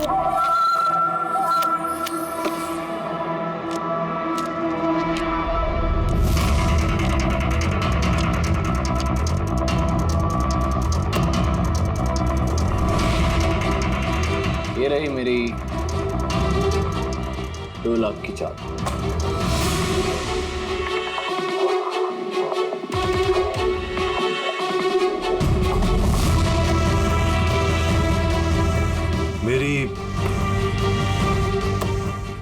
ये रही मेरी 2 लाख की चाल। मेरी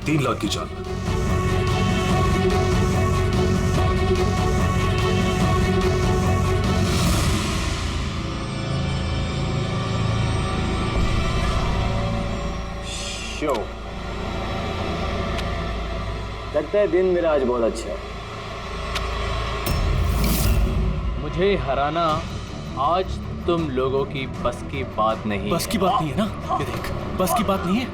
3 लाख की चाल। शो लगता है दिन मेरा आज बहुत अच्छा है। मुझे हराना आज तुम लोगों की बस की बात नहीं। बस की बात नहीं है ना? ये देख, बस की बात नहीं है।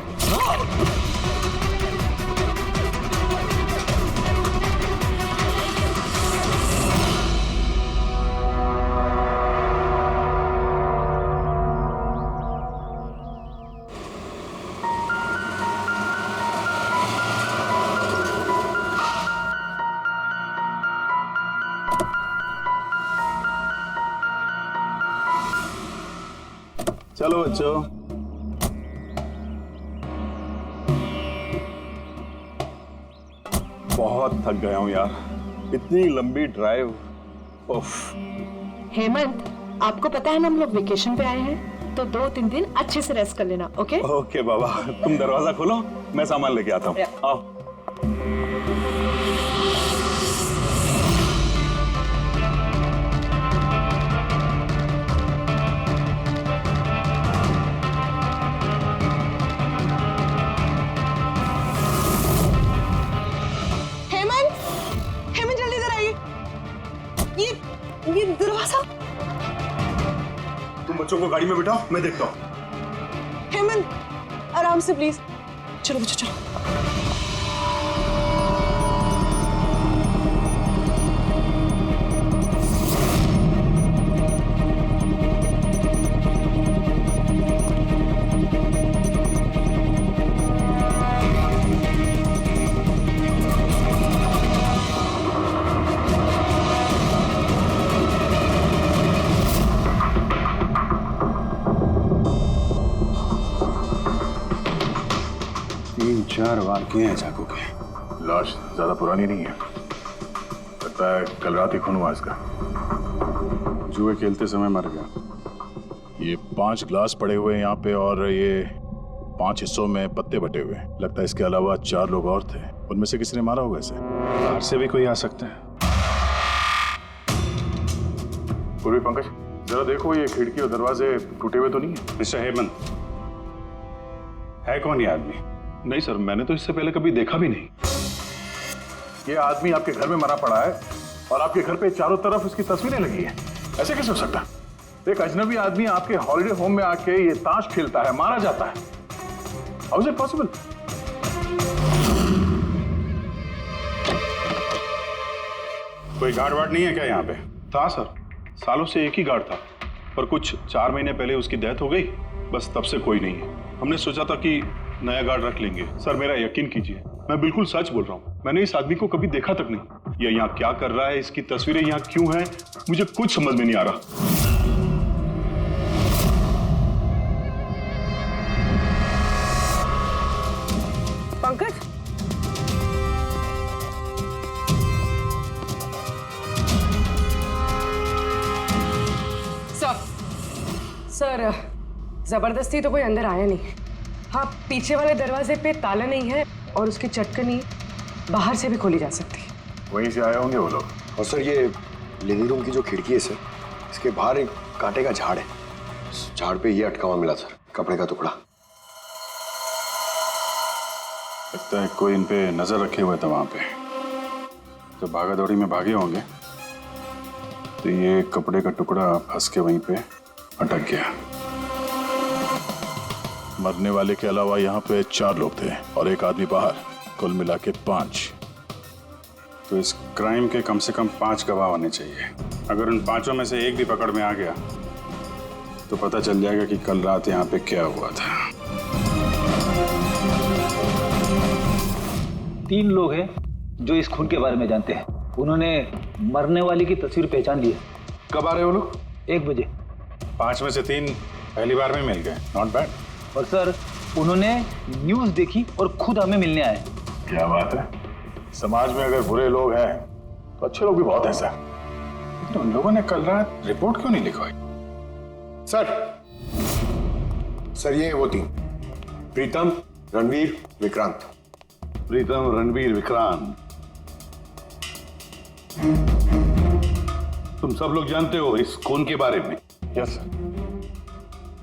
चलो बच्चों, बहुत थक गया हूं यार, इतनी लंबी ड्राइव। उफ। हेमंत, आपको पता है ना हम लोग वेकेशन पे आए हैं, तो 2-3 दिन अच्छे से रेस्ट कर लेना। ओके ओके बाबा, तुम दरवाजा खोलो, मैं सामान लेके आता हूँ। आओ। ये दरवाजा। तुम बच्चों को गाड़ी में बिठाओ, मैं देखता हूँ। हेमंत, आराम से प्लीज। चलो बच्चों चलो। चार वार किए हैं चाकू के। लाश ज्यादा पुरानी नहीं है, लगता है कल रात ही खून हुआ इसका। जुए खेलते समय मर गया। ये 5 ग्लास पड़े हुए हैं यहाँ पे और ये 5 हिस्सों में पत्ते बटे हुए हैं। लगता है इसके अलावा 4 लोग और थे, उनमें से किसी ने मारा होगा इसे। बाहर से भी कोई आ सकता है। पूर्वी पंकज, जरा देखो ये खिड़की और दरवाजे टूटे हुए तो नहीं है? मिस्टर हेमंत, है कौन ये आदमी? नहीं सर, मैंने तो इससे पहले कभी देखा भी नहीं। ये आदमी आपके घर में मरा पड़ा है और आपके घर पे चारों तरफ इसकी तस्वीरें लगी है। ऐसे कैसे हो सकता है? एक अजनबी आदमी आपके हॉलिडे होम में आके ये ताश खेलता है, मारा जाता है। How is it possible? कोई गार्ड वार्ड नहीं है क्या यहाँ पे? था सर, सालों से एक ही गार्ड था, पर कुछ 4 महीने पहले उसकी डेथ हो गई, बस तब से कोई नहीं है। हमने सोचा था कि नया गार्ड रख लेंगे। सर मेरा यकीन कीजिए, मैं बिल्कुल सच बोल रहा हूँ। मैंने इस आदमी को कभी देखा तक नहीं। ये यहाँ क्या कर रहा है, इसकी तस्वीरें यहाँ क्यों हैं, मुझे कुछ समझ में नहीं आ रहा। पंकज, सर जबरदस्ती तो कोई अंदर आया नहीं। हाँ, पीछे वाले दरवाजे पे ताला नहीं है और उसकी चटकनी बाहर से भी खोली जा सकती है। वहीं से आए होंगे वो लोग। और सर ये लिविंग रूम की जो खिड़की है सर, इसके बाहर एक कांटे का झाड़ है। झाड़ पे ये अटका हुआ मिला सर, कपड़े का टुकड़ा। लगता है कोई इन पे नजर रखे हुए था वहां पे। जब भागा दौड़ी में भागे होंगे तो ये कपड़े का टुकड़ा फंस के वहीं पे अटक गया। मरने वाले के अलावा यहाँ पे 4 लोग थे और एक आदमी बाहर, कुल मिला के 5। तो इस क्राइम के कम से कम 5 गवाह होने चाहिए। अगर उन 5 में से एक भी पकड़ में आ गया तो पता चल जाएगा कि कल रात यहाँ पे क्या हुआ था। 3 लोग हैं जो इस खून के बारे में जानते हैं। उन्होंने मरने वाली की तस्वीर पहचान ली है। कब आ रहे हो लोग? 1 बजे। 5 में से 3 पहली बार में मिल गए, नॉट बैड। और सर उन्होंने न्यूज़ देखी और खुद हमें मिलने आए। क्या बात है, समाज में अगर बुरे लोग हैं तो अच्छे लोग भी बहुत हैं सर। लेकिन उन लोगों ने कल रात रिपोर्ट क्यों नहीं लिखवाई? सर ये वो 3, प्रीतम, रणवीर, विक्रांत। प्रीतम, रणवीर, विक्रांत, तुम सब लोग जानते हो इस खून के बारे में? Yes sir.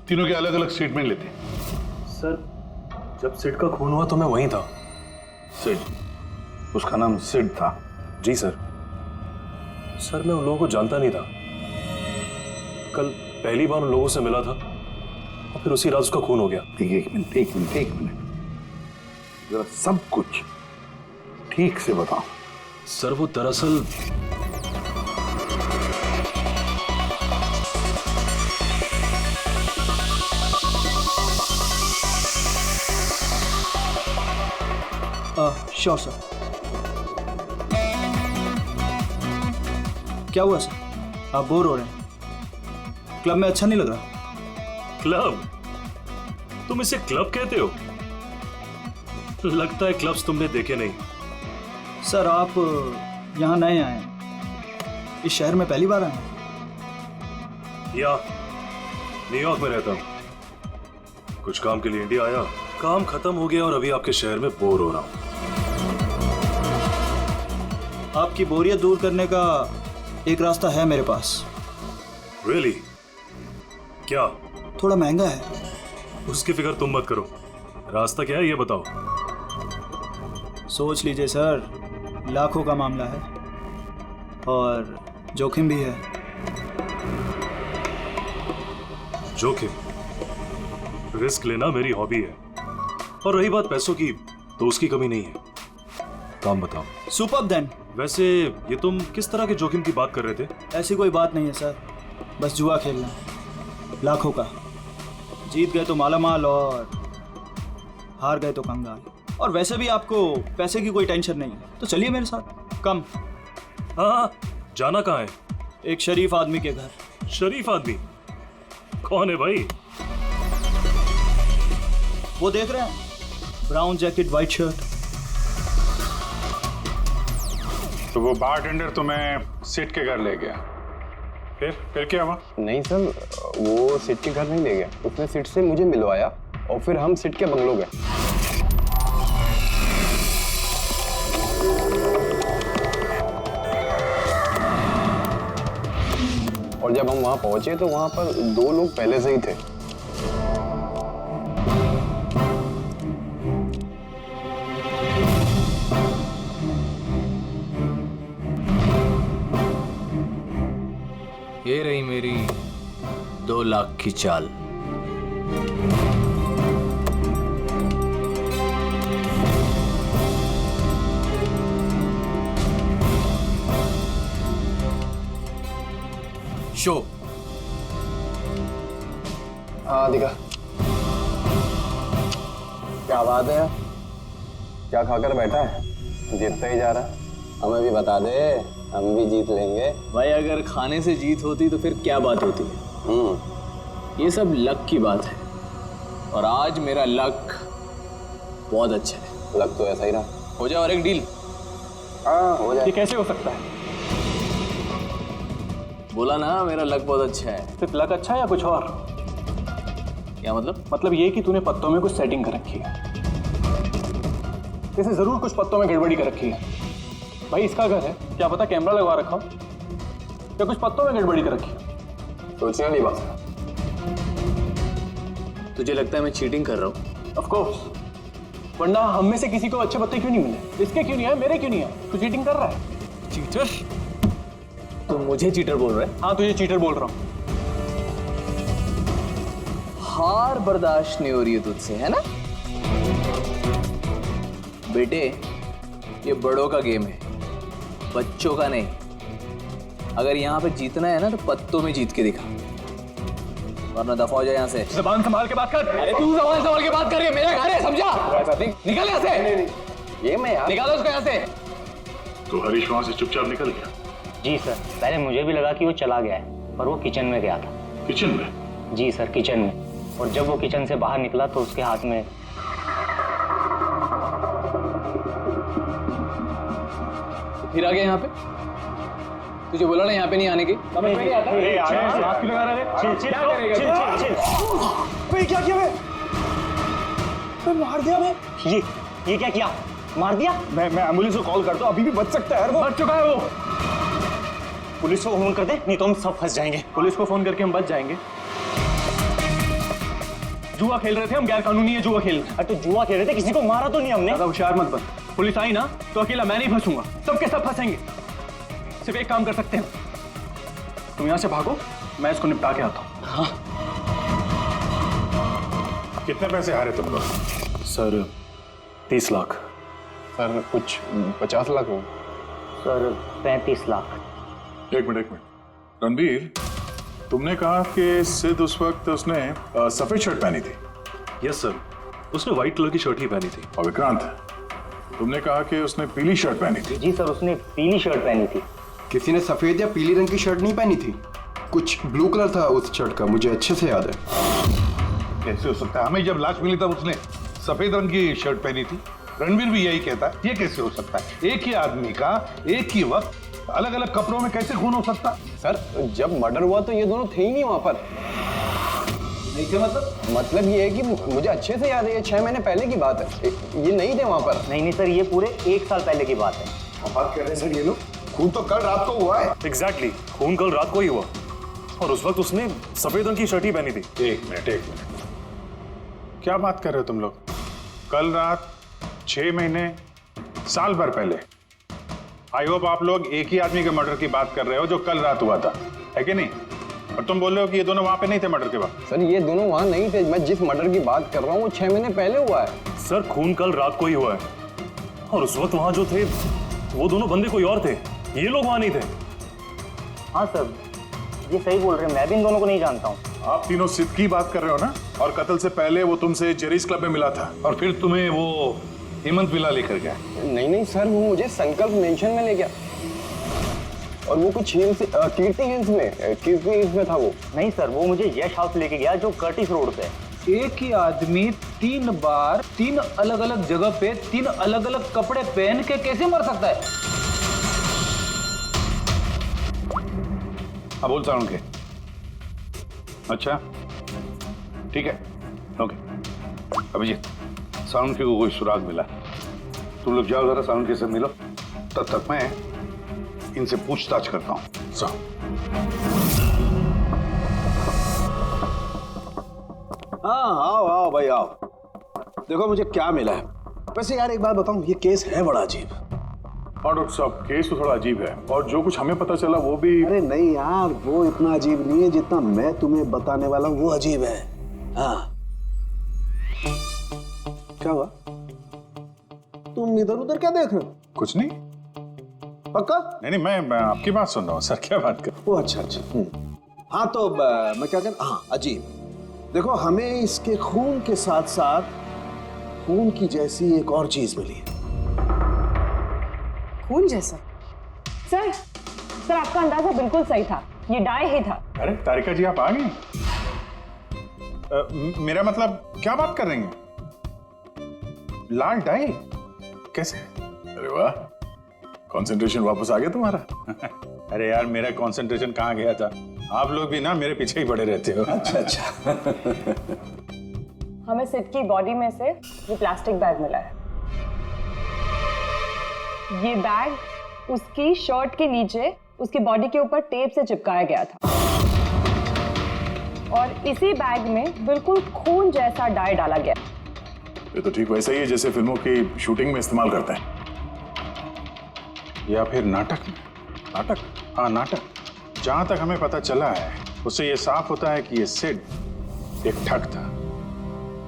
तीनों के अलग अलग स्टेटमेंट लेते। सर जब सिड का खून हुआ तो मैं वहीं था। सिड? उसका नाम सिड था? जी सर। सर मैं उन लोगों को जानता नहीं था। कल पहली बार उन लोगों से मिला था और फिर उसी रात उसका खून हो गया। एक मिनट जरा सब कुछ ठीक से बताओ। सर वो दरअसल श्योर सर। क्या हुआ सर? आप बोर हो रहे हैं? क्लब में अच्छा नहीं लग रहा? क्लब? तुम इसे क्लब कहते हो? लगता है क्लब्स तुमने देखे नहीं। सर आप यहाँ नए आए हैं, इस शहर में पहली बार आए हैं? या न्यूयॉर्क में रहता हूँ, कुछ काम के लिए इंडिया आया, काम खत्म हो गया और अभी आपके शहर में बोर हो रहा हूँ। आपकी बोरियत दूर करने का एक रास्ता है मेरे पास। Really? क्या? थोड़ा महंगा है। उसकी फिक्र तुम मत करो, रास्ता क्या है ये बताओ। सोच लीजिए सर, लाखों का मामला है और जोखिम भी है। जोखिम? रिस्क लेना मेरी हॉबी है, और रही बात पैसों की तो उसकी कमी नहीं है। काम बताओ। Superb then. वैसे ये तुम किस तरह के जोखिम की बात कर रहे थे? ऐसी कोई बात नहीं है सर, बस जुआ खेलना, लाखों का। जीत गए तो मालामाल और हार गए तो कंगाल। और वैसे भी आपको पैसे की कोई टेंशन नहीं है, तो चलिए मेरे साथ। कम। हाँ, जाना कहाँ है? एक शरीफ आदमी के घर। शरीफ आदमी? कौन है भाई? वो देख रहे हैं, ब्राउन जैकेट वाइट शर्ट। तो वो बारटेंडर तुम्हें सिड के घर ले गया, फिर क्या हुआ? नहीं सर, वो सिड के घर नहीं ले गया, उसने सिड से मुझे मिलवाया और फिर हम सिड के बंगलो गए। और जब हम वहां पहुंचे तो वहां पर 2 लोग पहले से ही थे। ये रही मेरी 2 लाख की चाल। शो। हाँ दिखा। क्या बात है, क्या खाकर बैठा है? जीतता ही जा रहा। हमें भी बता दे, हम भी जीत लेंगे। भाई अगर खाने से जीत होती तो फिर क्या बात होती है। ये सब लक की बात है, और आज मेरा लक बहुत अच्छा है। लक तो ऐसा ही रहा। हो जाए और एक डील। हाँ हो जाए। ये कैसे हो सकता है? बोला ना मेरा लक बहुत अच्छा है। सिर्फ लक अच्छा है या कुछ और? क्या मतलब? मतलब ये कि तूने पत्तों में कुछ सेटिंग कर रखी है। इसे जरूर कुछ पत्तों में गड़बड़ी कर रखी है। भाई इसका घर है, क्या पता कैमरा लगवा रखा हो या कुछ पत्तों में गड़बड़ी कर रखी है। सोचने वाली बात। तुझे लगता है मैं चीटिंग कर रहा हूँ? ऑफ कोर्स, वरना हम में से किसी को अच्छे पत्ते क्यों नहीं मिले? इसके क्यों नहीं है, मेरे क्यों नहीं है? तू चीटिंग कर रहा है। चीटर? तुम मुझे चीटर बोल रहे? हाँ तुझे चीटर बोल रहा हूँ। हार बर्दाश्त नहीं हो रही है तुझसे, है ना? बेटे ये बड़ों का गेम है, बच्चों का नहीं। अगर यहाँ पे जीतना है ना तो पत्तों में जीत के दिखा, वरना दफा हो जाए यहाँ से। ज़बान संभाल के बात कर। अरे तू ज़बान संभाल के बात कर रही है, मेरा घर है, समझा? निकल यहाँ से। ये मैं यार। निकालो उसको यहाँ से। तो हरीश वहां से चुपचाप निकल गया जी सर, पहले मुझे भी लगा कि वो चला गया है, पर वो किचन में गया था। किचन में? जी सर, किचन में। और जब वो किचन से बाहर निकला तो उसके हाथ में फिर आ गया यहाँ पे। तुझे बोला ना यहाँ पे नहीं आने की। क्या किया मैं मार दिया मैं। ये क्या किया? मार दिया? मैं एम्बुलेंस को कॉल करता हूँ, अभी भी बच सकता है यार, वो मर चुका है वो। पुलिस को फोन कर दे, नहीं तो हम सब फंस जाएंगे। पुलिस को फोन करके हम बच जाएंगे। जुआ खेल रहे थे हम, गैर कानूनी है जुआ खेल। अरे तो जुआ खेल रहे थे, किसी को मारा तो नहीं हमने। ज्यादा होशियार मत बन। पुलिस आई ना तो अकेला मैं नहीं फंसूंगा, सबके सब फंसेंगे। सिर्फ एक काम कर सकते हैं, तुम यहाँ से भागो, मैं इसको निपटा के आता हूँ। हाँ। कितने पैसे हारे तुम लोग? सर 30 लाख। सर कुछ 50 लाख हो। सर 35 लाख। एक मिनट। रणबीर, तुमने कहा कि सिद्ध उस वक्त उसने सफेद शर्ट पहनी थी। यस सर, उसने व्हाइट कलर की शर्ट ही पहनी थी। और विक्रांत, तुमने कहा कि उसने पीली शर्ट पहनी थी। जी सर, उसने पीली शर्ट पहनी थी। किसी ने सफेद या पीली रंग की शर्ट नहीं पहनी थी, कुछ ब्लू कलर था उस शर्ट का, मुझे अच्छे से याद है। कैसे हो सकता है? हमें जब लाश मिली तब उसने सफेद रंग की शर्ट पहनी थी। रणवीर भी यही कहता है। ये कैसे हो सकता है? एक ही आदमी का एक ही वक्त अलग अलग कपड़ों में कैसे खून हो सकता? सर जब मर्डर हुआ तो ये दोनों थे ही नहीं वहां पर। नहीं थे मतलब ये है कि मुझे अच्छे से याद है, ये 6 महीने पहले की बात है। ये नहीं थे वहां पर। नहीं सर, ये पूरे 1 साल पहले की बात है। बात कर रहे हैं सर ये लोग, खून तो कल रात को हुआ है। एग्जैक्टली, खून कल रात को ही हुआ और उस वक्त उसने सफेद रंग की शर्ट ही पहनी थी। एक मिनट। क्या बात कर रहे हो तुम लोग? कल रात 6 महीने, साल भर पहले। आई होप आप लोग एक ही आदमी के मर्डर की बात कर रहे हो जो कल रात हुआ था, है कि नहीं? और तुम बोल रहे हो कि ये दोनों वहां पे नहीं थे मर्डर के वक्त। सर ये दोनों वहां नहीं थे, मैं जिस मर्डर की बात कर रहा हूँ वो 6 महीने पहले हुआ है। सर खून कल रात को ही हुआ है और उस वक्त वहां जो थे वो दोनों बंदे कोई और थे, ये लोग वहां नहीं थे। हाँ सर, ये सही बोल रहे हैं, मैं भी इन दोनों को नहीं जानता हूँ। आप तीनों सिद्ध की बात कर रहे हो ना? और कत्ल से पहले वो तुमसे जेरीज क्लब में मिला था और फिर तुम्हें वो हेमंत विला लेकर गया? नहीं सर, वो मुझे संकल्प मेंशन में ले गया और वो कुछ कीर्ति हिल्स में था वो। नहीं सर, वो मुझे यश हाउस लेके गया जो कर्टिस रोड पे है। एक ही आदमी 3 बार 3 अलग अलग जगह पे 3 अलग अलग कपड़े पहन के कैसे मर सकता है? हाँ बोलता हूँ। अच्छा ठीक है, ओके। अभिजीत, साउंड की को कोई सुराग मिला? तुम लोग जाओ जरा साउंड के से मिलो, तब तक मैं इनसे पूछताछ करता हूँ। सर हाँ आओ भाई आओ, देखो मुझे क्या मिला है। वैसे यार एक बात बताऊं, ये केस है बड़ा अजीब। और डॉक्टर साहब, केस तो थोड़ा अजीब है और जो कुछ हमें पता चला वो भी। अरे नहीं यार, वो इतना अजीब नहीं है जितना मैं तुम्हें बताने वाला हूँ, वो अजीब है। हाँ क्या हुआ? तुम इधर उधर क्या देख रहे हो? कुछ नहीं। पक्का? नहीं, मैं आपकी बात सुन रहा हूँ सर। क्या बात कर? ओ अच्छा। हाँ तो मैं क्या कह, हाँ अजीब। देखो हमें इसके खून के साथ साथ खून की जैसी एक और चीज मिली है। खून जैसा? सर आपका अंदाजा बिल्कुल सही था, ये डाई ही था। अरे तारिका जी, आप आ गई? मेरा मतलब क्या बात कर रही हैं? लाल डाई कैसे? अरे वाह, कंसंट्रेशन वापस आ गया तुम्हारा। अरे यार, मेरा कंसंट्रेशन कहाँ गया था? आप लोग भी ना मेरे पीछे ही पड़े रहते हो। अच्छा। हमें सिड की बॉडी में से ये प्लास्टिक बैग मिला है। ये बैग उसकी शर्ट के नीचे उसकी बॉडी के ऊपर टेप से चिपकाया गया था और इसी बैग में बिल्कुल खून जैसा डाई डाला गया। ये तो ठीक वैसा ही है जैसे फिल्मों की शूटिंग में इस्तेमाल करते हैं। या फिर नाटक में? नाटक? हाँ नाटक। जहां तक हमें पता चला है उससे ये साफ होता है कि ये सिड एक ठग था।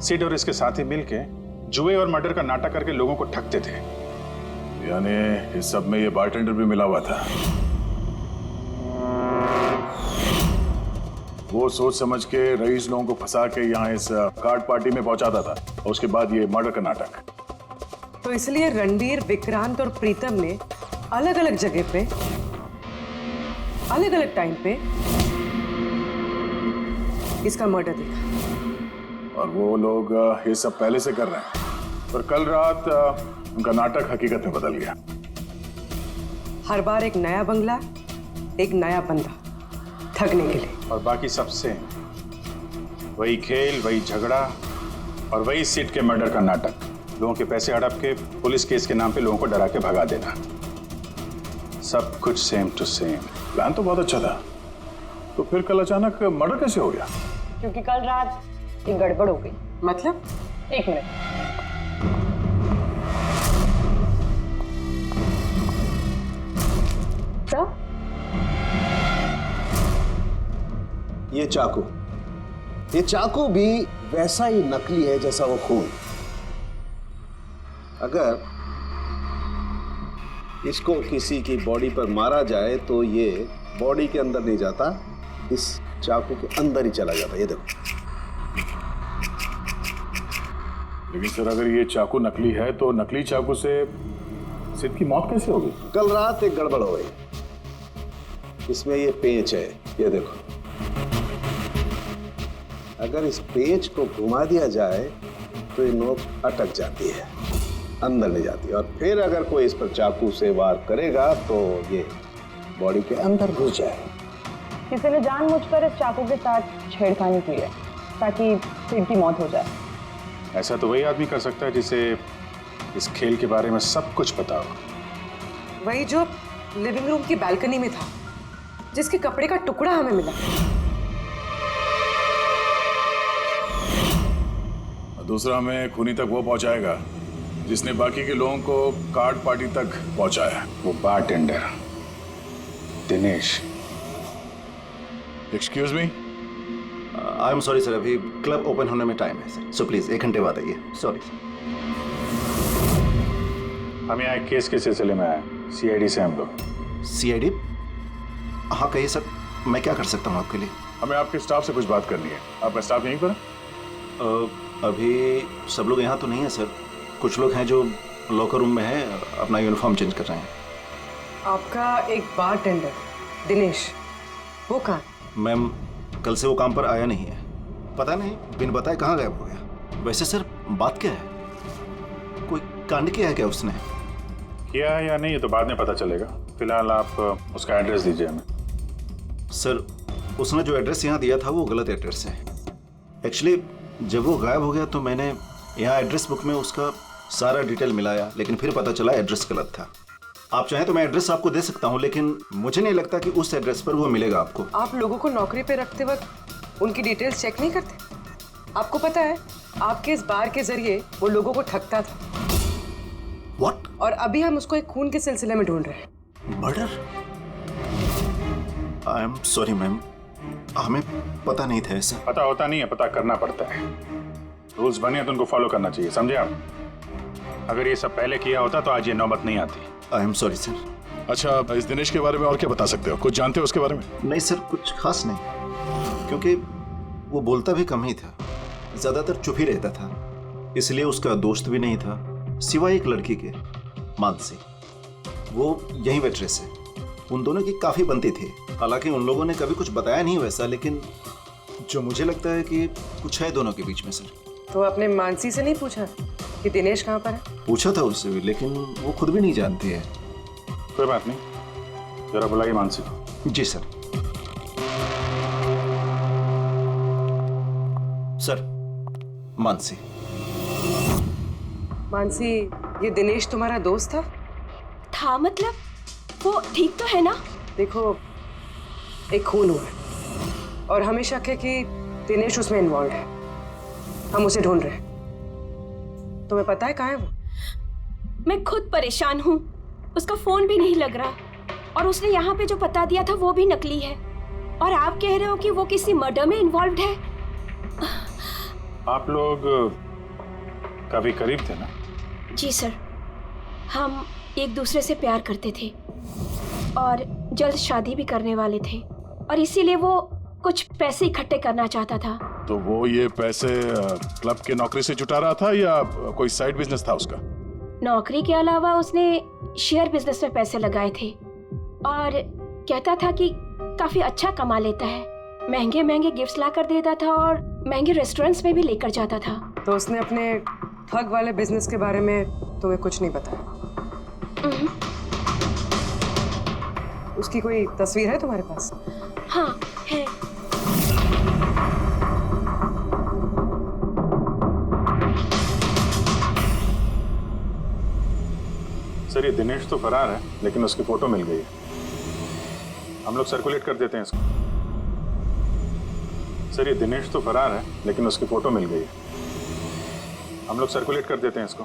सिड और इसके साथी मिलके जुए और मर्डर का नाटक करके लोगों को ठगते थे। यानी इस सब में ये बारटेंडर भी मिला हुआ था। वो सोच समझ के रईस लोगों को फंसा के यहाँ इस कार्ड पार्टी में पहुंचाता था और उसके बाद ये मर्डर का नाटक। तो इसलिए रणधीर, विक्रांत और प्रीतम ने अलग अलग जगह पे, अलग अलग टाइम पे इसका मर्डर देखा। और वो लोग ये सब पहले से कर रहे हैं, पर कल रात उनका नाटक हकीकत में बदल गया। हर बार एक नया बंगला, एक नया बंदा, ठगने के लिए। और बाकी सबसे वही खेल, वही झगड़ा और वही सीट के मर्डर का नाटक। लोगों के पैसे हड़प के पुलिस केस के नाम पे लोगों को डरा के भगा देना। सब कुछ सेम टू सेम। प्लान तो बहुत अच्छा था, तो फिर कल अचानक मर्डर कैसे हो गया? क्योंकि कल रात एक गड़बड़ हो गई। मतलब? एक मिनट। क्या? ये चाकू भी वैसा ही नकली है जैसा वो खून। अगर इसको किसी की बॉडी पर मारा जाए तो ये बॉडी के अंदर नहीं जाता, इस चाकू के अंदर ही चला जाता। ये देखो। लेकिन सर, अगर ये चाकू नकली है तो नकली चाकू से सिद्ध की मौत कैसे होगी? कल रात एक गड़बड़ हो गई। इसमें ये पेंच है, ये देखो। अगर इस पेंच को घुमा दिया जाए तो ये नोक अटक जाती है, अंदर ले जाती है, और फिर अगर कोई इस पर चाकू से वार करेगा तो ये बॉडी के अंदर घुस जाए। किसी ने जानबूझकर इस चाकू के साथ छेड़खानी की है ताकि सिड की मौत हो जाए। ऐसा तो वही आदमी कर सकता है जिसे इस खेल के बारे में सब कुछ पता हो। वही जो लिविंग रूम की बालकनी में था, जिसके कपड़े का टुकड़ा हमें मिला। दूसरा हमें खूनी तक वो पहुंचाएगा जिसने बाकी के लोगों को कार्ड पार्टी तक पहुंचाया। वो bartender Dinesh. Excuse me? I am sorry sir, अभी क्लब ओपन होने में टाइम है सर, सो प्लीज 1 घंटे बाद आइए। Sorry sir. हम यहाँ एक केस के सिलसिले में आए, सीआईडी से हम लोग। सीआईडी? हाँ कहिए सर, मैं क्या कर सकता हूँ आपके लिए? हमें आपके स्टाफ से कुछ बात करनी है। आपका स्टाफ यहीं पर है? अभी सब लोग यहाँ तो नहीं है सर, कुछ लोग हैं जो लॉकर रूम में हैं, अपना यूनिफॉर्म चेंज कर रहे हैं। आपका एक बारटेंडर दिनेश, वो कहाँ? मैम, कल से वो काम पर आया नहीं है, पता नहीं बिन बताए कहाँ गायब हो गया। वैसे सर बात क्या है, कोई कांड किया है क्या उसने? किया है या नहीं ये तो बाद में पता चलेगा। फिलहाल आप उसका एड्रेस दीजिए हमें। सर, उसने जो एड्रेस यहाँ दिया था वो गलत एड्रेस है। एक्चुअली जब वो गायब हो गया तो मैंने यहाँ एड्रेस बुक में उसका सारा डिटेल मिलाया, लेकिन फिर पता चला एड्रेस गलत था। आप चाहें तो मैं एड्रेस आपको दे सकता हूँ, लेकिन मुझे नहीं लगता कि उस एड्रेस पर वो मिलेगा आपको। आप लोगों को नौकरी पे रखते वक्त उनकी डिटेल्स चेक नहीं करते? आपको पता है आपके इस बार के जरिए वो लोगों को ठगता था। What? और अभी हम उसको एक खून के सिलसिले में ढूंढ रहे हैं। Murder? I am sorry ma'am, हमें पता नहीं था ऐसा। पता होता नहीं है, पता करना पड़ता है। रूल्स बने हैं तो उनको फॉलो करना चाहिए, समझे आप? अगर ये सब पहले किया होता तो आज ये नौबत नहीं आती। I am sorry sir. अच्छा, इस दिनेश के बारे में और क्या बता सकते हो? कुछ जानते हो उसके बारे में? नहीं सर, कुछ खास नहीं, क्योंकि वो बोलता भी कम ही था, ज्यादातर चुप ही रहता था। इसलिए उसका दोस्त भी नहीं था सिवाय एक लड़की के, मानसी। वो यही वेट्रेस है। उन दोनों की काफी बनती थी, हालांकि उन लोगों ने कभी कुछ बताया नहीं वैसा, लेकिन जो मुझे लगता है कि कुछ है दोनों के बीच में सर। तो आपने मानसी से नहीं पूछा कि दिनेश कहाँ पर है? पूछा था उससे भी, लेकिन वो खुद भी नहीं जानती है। कोई बात नहीं, जरा बुलाइए मानसी को। जी सर। सर, मानसी। मानसी, ये दिनेश तुम्हारा दोस्त था? था मतलब? वो ठीक तो है ना? देखो, एक खून हुआ है और हमें शक है कि दिनेश उसमें इन्वॉल्व है। हम उसे ढूंढ रहे हैं। तुम्हें पता है कहाँ है वो? मैं खुद परेशान हूँ, उसका फोन भी नहीं लग रहा, और उसने यहाँ पे जो पता दिया था वो भी नकली है, और आप कह रहे हो कि वो किसी मर्डर में इन्वॉल्व है। आप लोग काफी करीब थे ना? जी सर, हम एक दूसरे से प्यार करते थे और जल्द शादी भी करने वाले थे, और इसीलिए वो कुछ पैसे इकट्ठे करना चाहता था। तो वो ये पैसे क्लब के नौकरी से जुटा रहा था या कोई साइड बिजनेस था उसका? नौकरी के अलावा उसने शेयर बिजनेस में पैसे लगाए थे और कहता था कि काफी अच्छा कमा लेता है। महंगे महंगे गिफ्ट्स ला कर देता था और महंगे रेस्टोरेंट्स में भी लेकर जाता था। तो उसने अपने ठग वाले बिजनेस के बारे में तुम्हें कुछ नहीं बताया? उसकी कोई तस्वीर है तुम्हारे पास? हाँ है। सर ये दिनेश तो फरार है, लेकिन उसकी फोटो मिल गई है। हम लोग सर्कुलेट कर देते हैं इसको। सर ये दिनेश तो फरार है, लेकिन उसकी फोटो मिल गई है। हम लोग सर्कुलेट कर देते हैं इसको।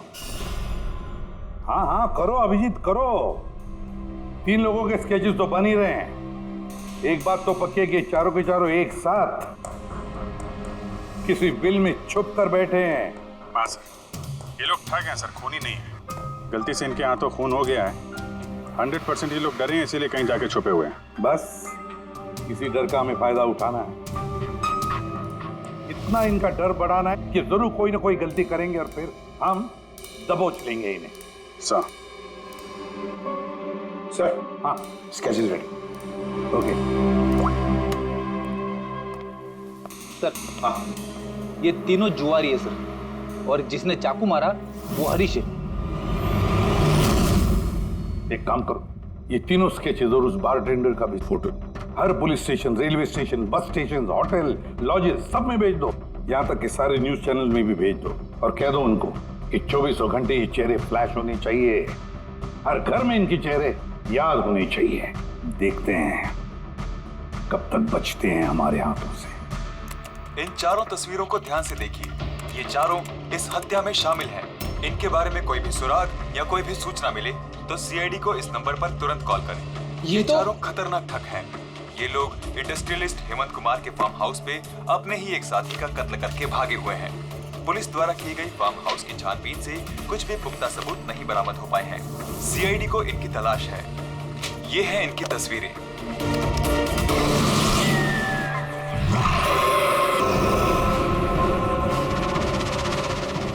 हाँ हाँ करो अभिजीत करो। 3 लोगों के स्केचेस तो बन ही रहे हैं। एक बात तो पक्की है कि चारों के चारों एक साथ किसी बिल में छुप कर बैठे हैं। हाँ सर, ये लोग ठग हैं सर, खूनी नहीं है। गलती से इनके हाथों खून हो गया है। 100% ये लोग डरे हैं, इसीलिए कहीं जाके छुपे हुए हैं। बस किसी डर का हमें फायदा उठाना है। इतना इनका डर बढ़ाना है कि जरूर कोई ना कोई गलती करेंगे और फिर हम दबोच लेंगे इन्हें। सर हाँ स्केचेस रेडी। ओके सर हाँ, ये तीनों जुआरी है सर, और जिसने चाकू मारा वो हरीश है। एक काम करो, ये तीनों स्केचेस और उस बारटेंडर का भी फोटो हर police station, railway station, bus station, hotel, lodges सब में भेज दो। यहाँ तक कि सारे न्यूज चैनल में भी भेज दो और कह दो उनको कि 24 घंटे ये चेहरे फ्लैश होने चाहिए। हर घर में इनके चेहरे याद होने चाहिए। देखते हैं कब तक बचते हैं हमारे हाथों से। इन चारों तस्वीरों को ध्यान से देखिए। ये चारों इस हत्या में शामिल हैं। इनके बारे में कोई भी सुराग या कोई भी सूचना मिले तो सीआईडी को इस नंबर पर तुरंत कॉल करें। ये चारों खतरनाक ठग हैं। ये लोग इंडस्ट्रियलिस्ट हेमंत कुमार के फार्म हाउस पे अपने ही एक साथी का कत्ल करके भागे हुए हैं। पुलिस द्वारा की गई फार्म हाउस की छानबीन से कुछ भी पुख्ता सबूत नहीं बरामद हो पाए हैं। सीआईडी को इनकी तलाश है। ये हैं इनकी तस्वीरें।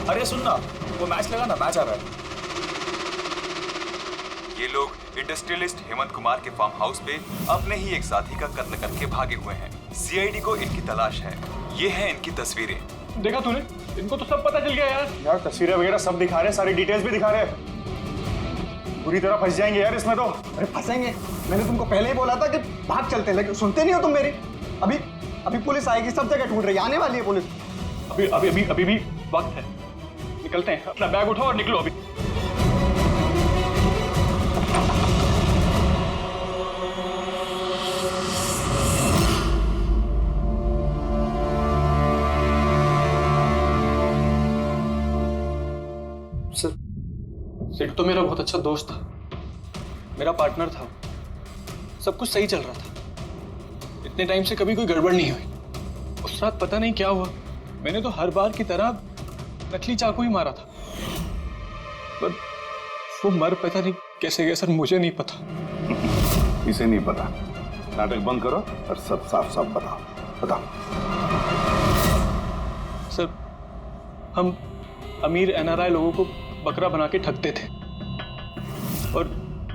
अरे सुनना, वो मैच लगा ना, मैच आ रहा है। ये लोग इंडस्ट्रियलिस्ट हेमंत कुमार के फार्म हाउस पे अपने ही एक साथी का कत्ल करके भागे हुए हैं। सीआईडी को इनकी तलाश है। ये हैं इनकी तस्वीरें। देखा तूने, इनको तो सब पता चल गया यार। यार तस्वीरें वगैरह सब दिखा रहे हैं, सारी डिटेल्स भी दिखा रहे हैं। पूरी तरह फंस जाएंगे यार इसमें तो। अरे फंसेंगे, मैंने तुमको पहले ही बोला था कि भाग चलते हैं, लेकिन सुनते नहीं हो तुम मेरी। अभी पुलिस आएगी, सब जगह ढूंढ रही है, आने वाली है पुलिस। अभी भी वक्त है, निकलते हैं। अपना बैग उठाओ और निकलो अभी। सिड तो मेरा बहुत अच्छा दोस्त था, मेरा पार्टनर था। सब कुछ सही चल रहा था। इतने टाइम से कभी कोई गड़बड़ नहीं हुई। उस रात पता नहीं क्या हुआ, मैंने तो हर बार की तरह नकली चाकू ही मारा था, पर वो मर पता नहीं कैसे गया सर, मुझे नहीं पता। इसे नहीं पता। नाटक बंद करो और सब साफ साफ बताओ। सर हम अमीर एनआरआई लोगों को बकरा बना के ठगते थे और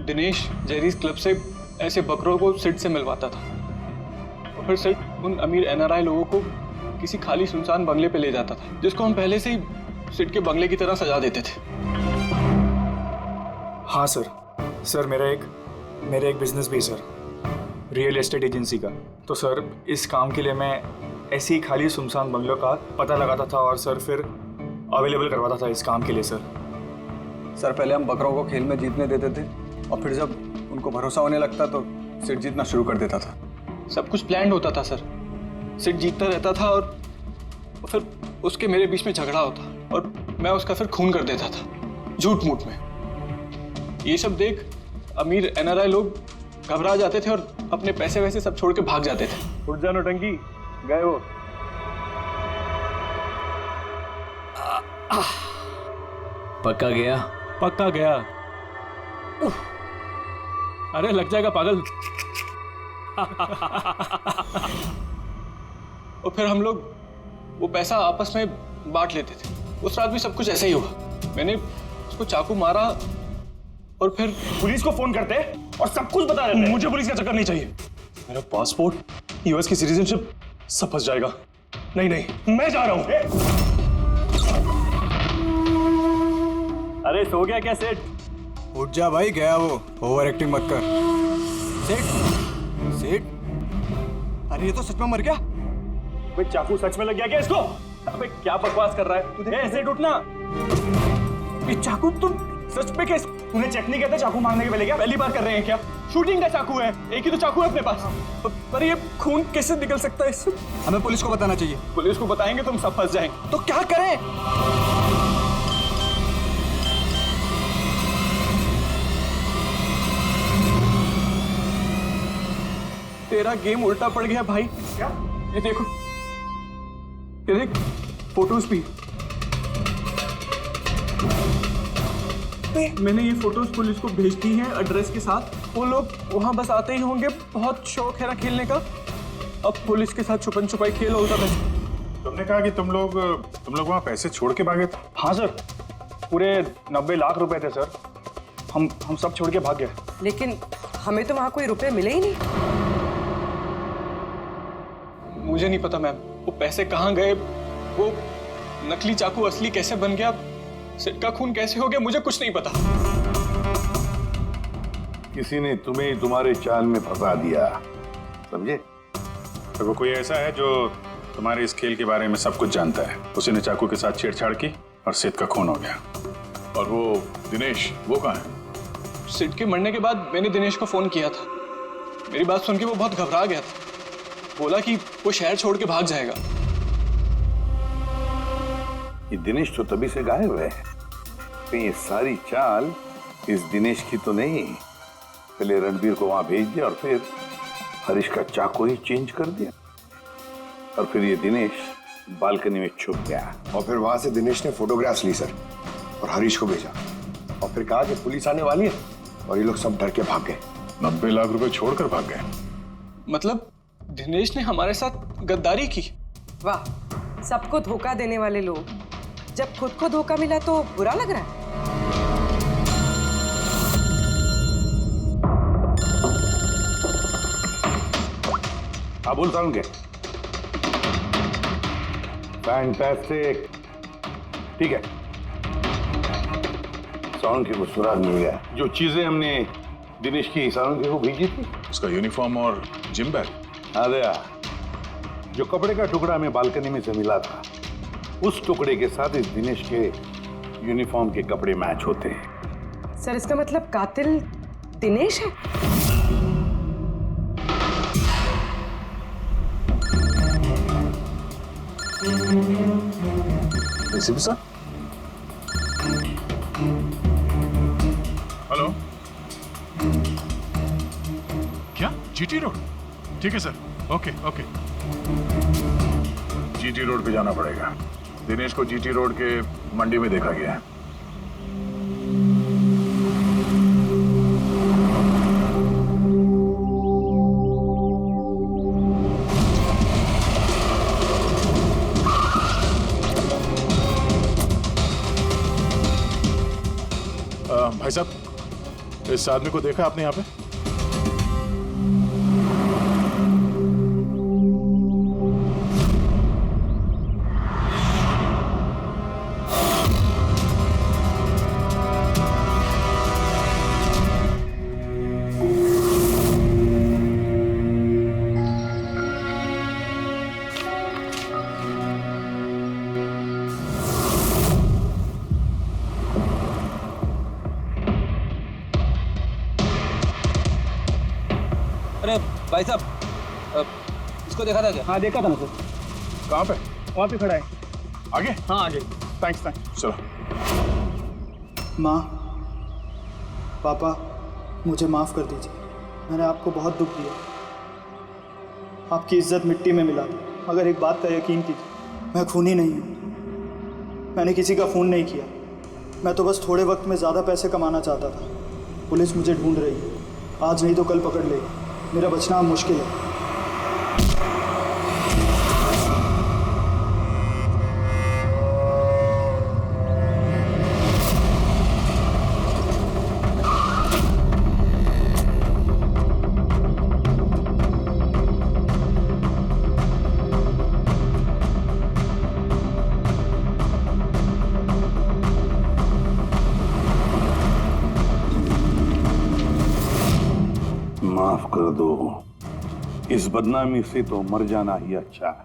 दिनेश जेरीज क्लब से ऐसे बकरों को सिड से मिलवाता था और फिर सिड उन अमीर एनआरआई लोगों को किसी खाली सुनसान बंगले पे ले जाता था, जिसको हम पहले से ही सिड के बंगले की तरह सजा देते थे। हाँ सर मेरा एक बिजनेस भी सर, रियल एस्टेट एजेंसी का। तो सर इस काम के लिए मैं ऐसे ही खाली सुनसान बंगलों का पता लगाता था और सर फिर अवेलेबल करवाता था इस काम के लिए। सर पहले हम बकरों को खेल में जीतने देते थे और फिर जब उनको भरोसा होने लगता तो सिड जीतना शुरू कर देता था। सब कुछ प्लान्ड होता था सर। सिड जीतता रहता था और फिर उसके मेरे बीच में झगड़ा होता और मैं उसका फिर खून कर देता था झूठ मूठ में। ये सब देख अमीर एनआरआई लोग घबरा जाते थे और अपने पैसे वैसे सब छोड़ के भाग जाते थे। उठ जा नौटंकी, गए वो। पक्का गया? पक्का गया। अरे लग जाएगा पागल। और फिर हम लोग वो पैसा आपस में बांट लेते थे। उस रात भी सब कुछ ऐसा ही हुआ। मैंने उसको चाकू मारा और फिर पुलिस को फोन करते और सब कुछ बता देते। मुझे पुलिस का चक्कर नहीं चाहिए। मेरा पासपोर्ट, यूएस की सिटीजनशिप सब फंस जाएगा। नहीं नहीं, मैं जा रहा हूं। अरे सो गया क्या सेठ? उठ जा भाई, गया वो। ओवर एक्टिंग मत कर। सेठ सेठ, अरे ये तो सच में मर गया। अबे चाकू सच में लग गया क्या इसको? अबे क्या बकवास कर रहा है? सेठ उठना। ये चाकू तुम सच में कैसे? तूने चेक नहीं किया था चाकू मांगने के पहले? क्या पहली बार कर रहे हैं क्या? शूटिंग का चाकू है, एक ही तो चाकू है अपने पास। पर ये खून कैसे निकल सकता है इससे? हमें पुलिस को बताना चाहिए। पुलिस को बताएंगे तुम सब फंस जाएंगे। तो क्या करें? तेरा गेम उल्टा पड़ गया भाई। क्या? ये देखो, ये देख, फोटोज भी। मैंने ये फोटोज पुलिस को भेज दी हैं एड्रेस के साथ। वो लोग वहां बस आते ही होंगे। बहुत शौक है ना खेलने का। अब पुलिस के साथ छुपन छुपाई खेल होता है। तुमने कहा कि तुम लोग वहां पैसे छोड़ के भागे थे? हाँ सर, पूरे 90 लाख रुपए थे सर। हम सब छोड़ के भाग गए। लेकिन हमें तो वहां कोई रुपए मिले ही नहीं। मुझे नहीं पता मैम, वो पैसे कहाँ गए, वो नकली चाकू असली कैसे बन गया, सेठ का खून कैसे हो गया, मुझे कुछ नहीं पता। किसी ने तुम्हें तुम्हारे चाल में फंसा दिया, समझे? तो वो कोई ऐसा है जो तुम्हारे इस खेल के बारे में सब कुछ जानता है। उसी ने चाकू के साथ छेड़छाड़ की और सेठ का खून हो गया। और वो दिनेश, वो कहाँ है? सेठ के मरने के बाद मैंने दिनेश को फोन किया था। मेरी बात सुन के वो बहुत घबरा गया था। बोला कि वो शहर छोड़ के भाग जाएगा। ये दिनेश तो तभी से गायब है। कहीं ये सारी चाल इस दिनेश की तो नहीं? पहले रणबीर को वहां भेज दिया और फिर हरीश का चाकू ही चेंज कर दिया, और फिर ये दिनेश बालकनी में छुप गया। और फिर वहां से दिनेश ने फोटोग्राफ्स ली सर और हरीश को भेजा, और फिर कहा कि पुलिस आने वाली है, और ये लोग सब डर के भाग गए। 90 लाख रुपए छोड़कर भाग गए? मतलब दिनेश ने हमारे साथ गद्दारी की? वाह, सबको धोखा देने वाले लोग। जब खुद को धोखा मिला तो बुरा लग रहा है। हाँ बोल सारुण के। फैंटास्टिक, ठीक है। सारुण के को सुराग मिल गया। जो चीजें हमने दिनेश की सारुण के को भेजी थी, उसका यूनिफॉर्म और जिम बैग। अरे जो कपड़े का टुकड़ा हमें बालकनी में से मिला था, उस टुकड़े के साथ इस दिनेश के यूनिफॉर्म के कपड़े मैच होते हैं। सर, इसका मतलब कातिल दिनेश है? सर, हेलो, क्या जीटी रोड? ठीक है sir, okay okay. GT road पे जाना पड़ेगा। दिनेश को जीटी रोड के मंडी में देखा गया है। भाई साहब, इस आदमी को देखा आपने यहाँ पे? अरे भाई साहब, इसको देखा था क्या? हाँ देखा था ना सर। कहाँ पे? वहाँ पे खड़ा है। आगे? हाँ आगे। Thanks thanks. चलो। माँ, पापा, मुझे माफ़ कर दीजिए। मैंने आपको बहुत दुख दिया। आपकी इज्जत मिट्टी में मिला दी। मगर एक बात का यकीन कीजिए, मैं खूनी नहीं हूँ। मैंने किसी का खून नहीं किया। मैं तो बस थोड़े वक्त में ज़्यादा पैसे कमाना चाहता था। पुलिस मुझे ढूंढ रही है, आज नहीं तो कल पकड़ लेगी। मेरा बचना अब मुश्किल है। माफ कर दो, इस बदनामी से तो मर जाना ही अच्छा है।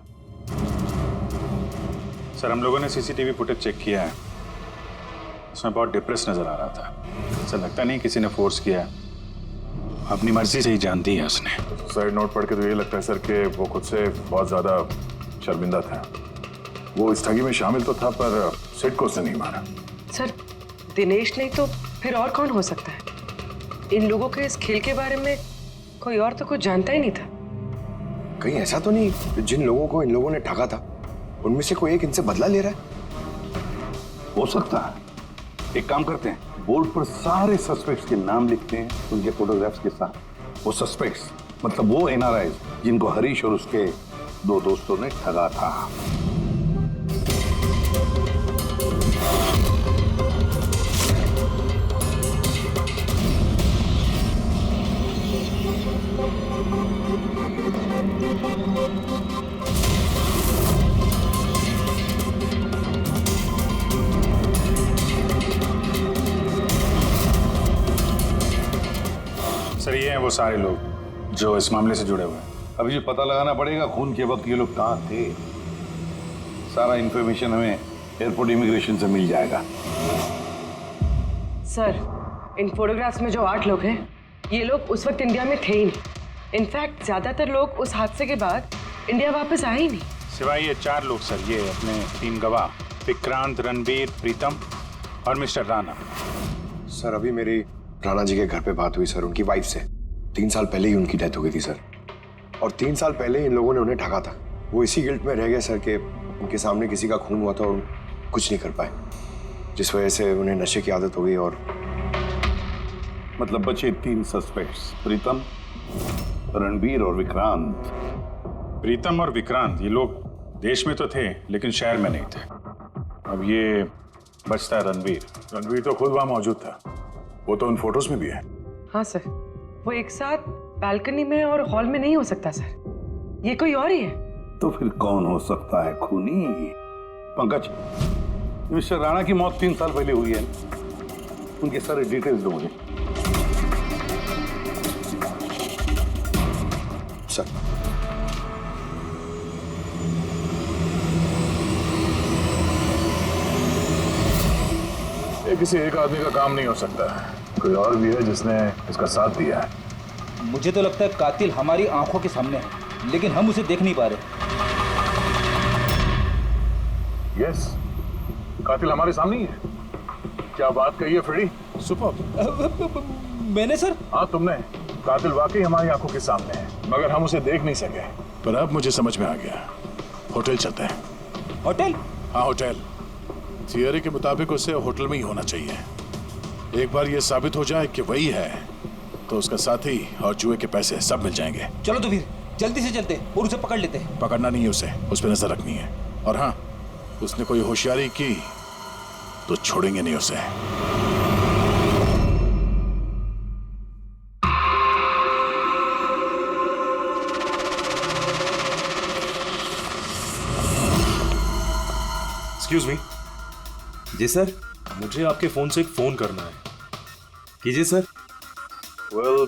सर हम लोगों ने सीसीटीवी फुटेज चेक किया है, उसमें बहुत डिप्रेस नजर आ रहा था। ऐसा लगता नहीं किसी ने फोर्स किया है, अपनी मर्जी से ही जान दी है उसने। सुसाइड नोट पढ़ के तो ये लगता है सर कि वो खुद से बहुत ज्यादा शर्मिंदा था। वो इस ठगी में शामिल तो था पर सिड को उसने नहीं मारा। सर दिनेश नहीं तो फिर और कौन हो सकता है? इन लोगों के इस खेल के बारे में कोई और तो कुछ जानता ही नहीं था। कहीं ऐसा तो नहीं जिन लोगों को इन लोगों ने ठगा था उनमें से कोई एक इनसे बदला ले रहा है? हो सकता है। एक काम करते हैं, बोर्ड पर सारे सस्पेक्ट्स के नाम लिखते हैं उनके फोटोग्राफ्स के साथ। वो सस्पेक्ट्स मतलब वो एनआरआई जिनको हरीश और उसके दो दोस्तों ने ठगा था। सर ये हैं वो सारे लोग जो इस मामले से जुड़े हुए हैं। अभी ये पता लगाना पड़ेगा खून के वक्त ये लोग कहाँ थे। सारा इंफॉर्मेशन हमें एयरपोर्ट इमिग्रेशन से मिल जाएगा। सर इन फोटोग्राफ्स में जो 8 लोग हैं ये लोग उस वक्त इंडिया में थे ही नहीं। इनफैक्ट ज्यादातर लोग उस हादसे के बाद इंडिया वापस आए ही नहीं। सिवाय ये 4 लोग सर, ये अपने 3 गवाह विक्रांत, रणबीर, प्रीतम और मिस्टर राणा। सर अभी मेरी राणा जी के घर पे बात हुई सर उनकी वाइफ से। 3 साल पहले ही उनकी डेथ हो गई थी सर, और 3 साल पहले इन लोगों ने उन्हें ठगा था। वो इसी गिल्ट में रह गए सर कि उनके सामने किसी का खून हुआ था और कुछ नहीं कर पाए, जिस वजह से उन्हें नशे की आदत हो गई। और मतलब बचे 3 सस्पेक्ट्स, प्रीतम, रणबीर और विक्रांत। प्रीतम और विक्रांत ये लोग देश में तो थे लेकिन शहर में नहीं थे। अब ये बचता है रणबीर। रणबीर तो खुद वहां मौजूद था, वो तो उन फोटोज में भी है। हाँ सर, वो एक साथ बालकनी में और हॉल में नहीं हो सकता सर, ये कोई और ही है। तो फिर कौन हो सकता है खूनी? पंकज, मिस्टर राणा की मौत 3 साल पहले हुई है, उनके सारे डिटेल्स दो मुझे। सर ये किसी एक आदमी का काम नहीं हो सकता, कोई और भी है जिसने इसका साथ दिया है। मुझे तो लगता है कातिल हमारी आंखों के सामने है, लेकिन हम उसे देख नहीं पा रहे। यस, कातिल हमारे सामने ही है। क्या बात कही है फ्रेडी? सुपर। मैंने सर? हाँ तुमने। कातिल वाकई हमारी आंखों के सामने है, मगर हम उसे देख नहीं सके। पर अब मुझे समझ में आ गया, होटल चलते हैं। होटल? हाँ होटल। थियरी के मुताबिक उसे होटल में ही होना चाहिए। एक बार ये साबित हो जाए कि वही है तो उसका साथी और जुए के पैसे सब मिल जाएंगे। चलो तो फिर जल्दी से चलते और उसे पकड़ लेते हैं। पकड़ना नहीं है उसे, उस पर नजर रखनी है। और हाँ, उसने कोई होशियारी की तो छोड़ेंगे नहीं उसे। Excuse me. जी सर। मुझे आपके फोन से एक फोन करना है। कीजिए सर। वेल,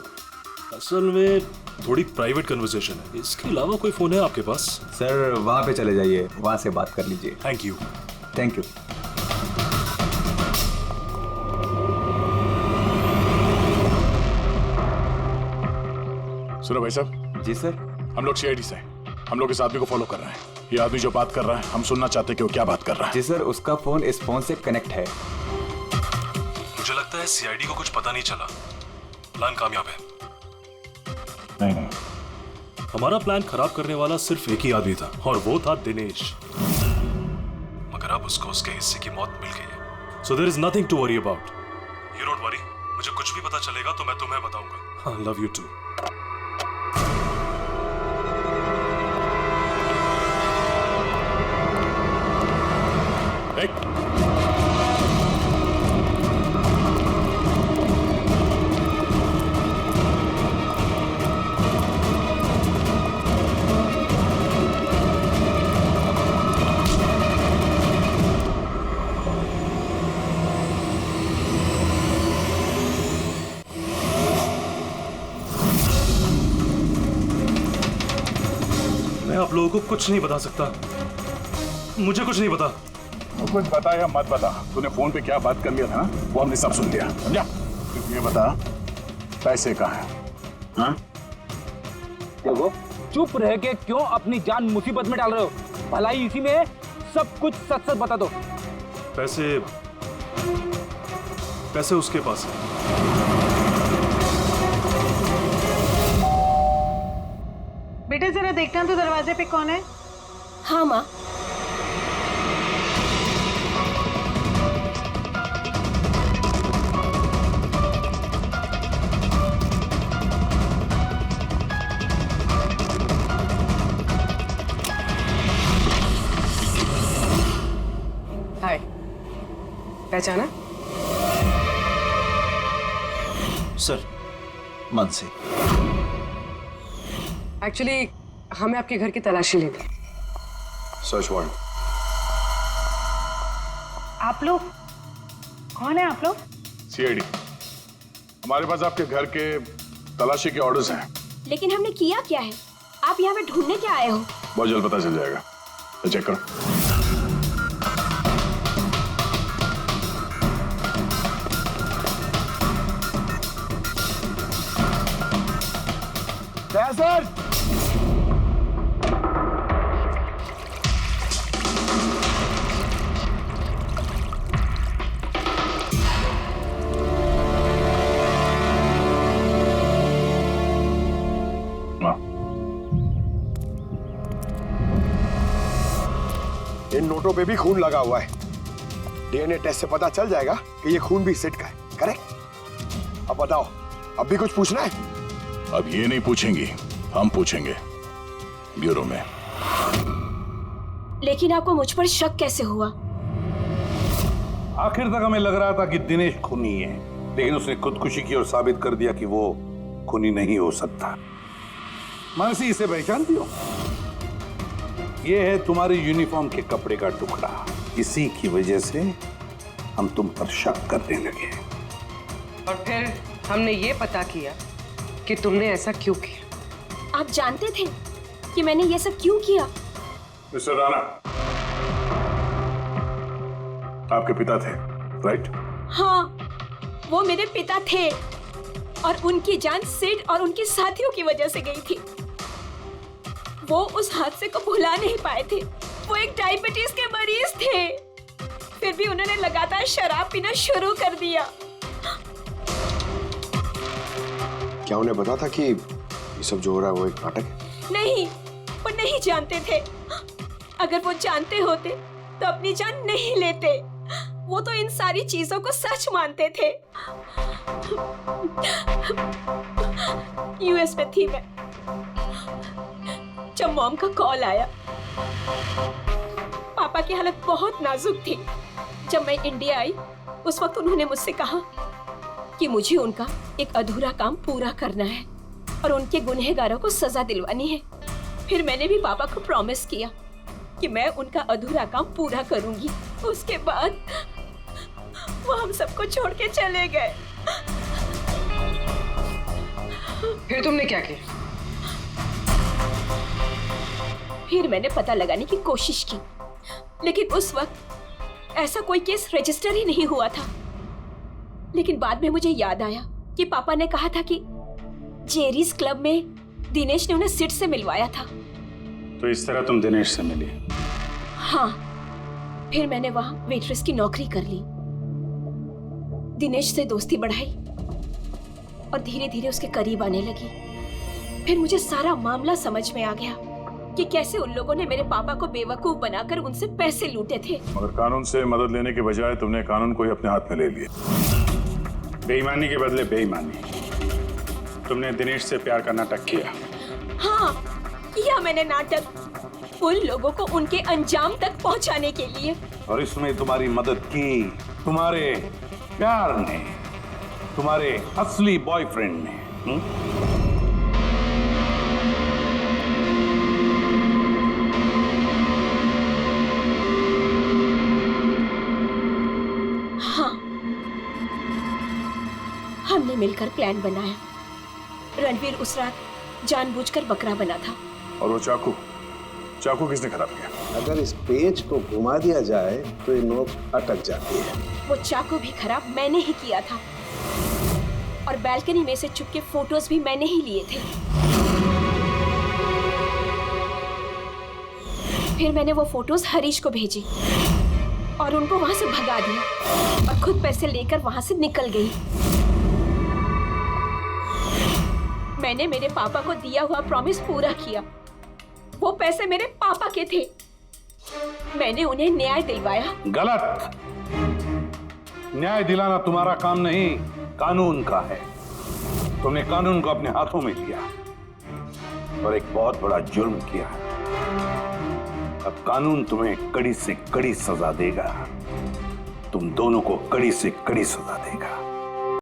असल में थोड़ी प्राइवेट कन्वर्सेशन है, इसके अलावा कोई फोन है आपके पास? सर वहां पे चले जाइए, वहां से बात कर लीजिए। Thank you. Thank you. सुनो भाई साहब। जी सर। हम लोग सीआईडी से हैं, हम लोग इस आदमी को फॉलो कर रहे हैं। ये आदमी जो बात कर रहा है हम सुनना चाहते हैं कि वो क्या बात कर रहा है। जी सर, उसका फोन इस फोन से कनेक्ट है। मुझे लगता है सीआईडी को कुछ पता नहीं चला, प्लान कामयाब है। नहीं, हमारा प्लान खराब करने वाला सिर्फ एक ही आदमी था और वो था दिनेश, मगर अब उसको उसके हिस्से की मौत मिल गई है। So there is nothing to worry about. You don't worry, मुझे कुछ भी पता चलेगा तो मैं तुम्हें बताऊंगा। I love you too. लोगों को कुछ नहीं बता सकता। मुझे कुछ नहीं पता। कुछ बता या मत बता, तूने फोन पे क्या बात कर लिया था ना, वो हमने सब सुन लिया, समझा? ये बता, पैसे कहाँ हैं? हाँ? देखो, चुप रह के क्यों अपनी जान मुसीबत में डाल रहे हो? भलाई इसी में है, सब कुछ सच सच बता दो। पैसे उसके पास है। बेटे जरा देखना तो दरवाजे पे कौन है? हाँ माँ। हाय, पहचाना? सर, मानसी। एक्चुअली हमें आपके घर की तलाशी लेनी। Search warrant. आप लोग कौन है? आप लोग सीआईडी। हमारे पास आपके घर के तलाशी के ऑर्डर्स हैं। लेकिन हमने किया क्या है? आप यहाँ पे ढूंढने क्या आए हो? बहुत जल्द पता चल जाएगा, तो चेक करो। सर, इन नोटों पे भी खून लगा हुआ है। डीएनए टेस्ट से पता चल जाएगा कि ये खून भी सिट का है, करेक्ट? अब बताओ, अब भी कुछ पूछना है? अब ये नहीं पूछेंगी, हम पूछेंगे ब्यूरो में। लेकिन आपको मुझ पर शक कैसे हुआ? आखिर तक हमें लग रहा था कि दिनेश खूनी है, लेकिन उसने खुदकुशी की और साबित कर दिया कि वो खूनी नहीं हो सकता। मानसी, इसे पहचानती हो? ये है तुम्हारे यूनिफॉर्म के कपड़े का टुकड़ा। इसी की वजह से हम तुम पर शक करने लगे और फिर हमने ये पता किया कि तुमने ऐसा क्यों किया। आप जानते थे कि मैंने ये सब क्यों किया? मिस्टर राणा, आपके पिता थे, राइट? हाँ, वो मेरे पिता थे और उनकी जान सिड और उनके साथियों की वजह से गई थी। वो उस हादसे को भुला नहीं पाए थे। वो एक डायबिटीज के मरीज थे, फिर भी उन्होंने लगातार शराब पीना शुरू कर दिया। क्या उन्हें पता था कि ये सब जो हो रहा है वो एक नाटक है? नहीं, वो नहीं जानते थे। अगर वो जानते होते तो अपनी जान नहीं लेते। वो तो इन सारी चीजों को सच मानते थे। यूएस में थी मैं जब मॉम का कॉल आया। पापा की हालत बहुत नाजुक थी। जब मैं इंडिया आई उस वक्त उन्होंने मुझसे कहा कि मुझे उनका एक अधूरा काम पूरा करना है और उनके गुनहगारों को सजा दिलवानी है। फिर मैंने भी पापा को प्रॉमिस किया कि मैं उनका अधूरा काम पूरा करूंगी। उसके बाद वो हम सबको छोड़ के चले गए। फिर तुमने क्या किया? फिर मैंने पता लगाने की कोशिश की, लेकिन उस वक्त ऐसा कोई केस रजिस्टर ही नहीं हुआ था। लेकिन बाद में मुझे याद आया कि पापा ने कहा था कि जेरीज क्लब में दिनेश ने उन्हें सिड से मिलवाया था। तो इस तरह तुम दिनेश से मिली? हाँ, फिर मैंने वहां वेट्रेस की नौकरी कर ली। दिनेश से दोस्ती बढ़ाई और धीरे धीरे उसके करीब आने लगी। फिर मुझे सारा मामला समझ में आ गया कि कैसे उन लोगों ने मेरे पापा को बेवकूफ बनाकर उनसे पैसे लूटे थे। मगर कानून से मदद लेने के बजाय तुमने कानून को ही अपने हाथ में ले लिया। बेईमानी के बदले बेईमानी। तुमने दिनेश से प्यार का नाटक किया। हाँ, किया मैंने नाटक उन लोगों को उनके अंजाम तक पहुंचाने के लिए। और इसमें तुम्हारी मदद की तुम्हारे प्यार ने, तुम्हारे असली बॉयफ्रेंड ने। हाँ, हमने मिलकर प्लान बनाया। रणवीर उस रात जानबूझकर बकरा बना था। और वो चाकू चाकू किसने खराब किया? अगर इस पेज को घुमा दिया जाए तो ये नोक अटक जाती है। वो चाकू भी खराब मैंने ही किया था और बालकनी में से चुपके फोटोज भी मैंने ही लिए थे। फिर मैंने वो फोटोज हरीश को भेजी और उनको वहां से भगा दिया और खुद पैसे लेकर वहां से निकल गई। मैंने मेरे पापा को दिया हुआ प्रॉमिस पूरा किया। वो पैसे मेरे पापा के थे। मैंने उन्हें न्याय दिलवाया। गलत। न्याय दिलाना तुम्हारा काम नहीं, कानून का है। तुमने कानून को अपने हाथों में लिया और एक बहुत बड़ा जुर्म किया है। अब कानून तुम्हें कड़ी से कड़ी सजा देगा। तुम दोनों को कड़ी से कड़ी सजा देगा।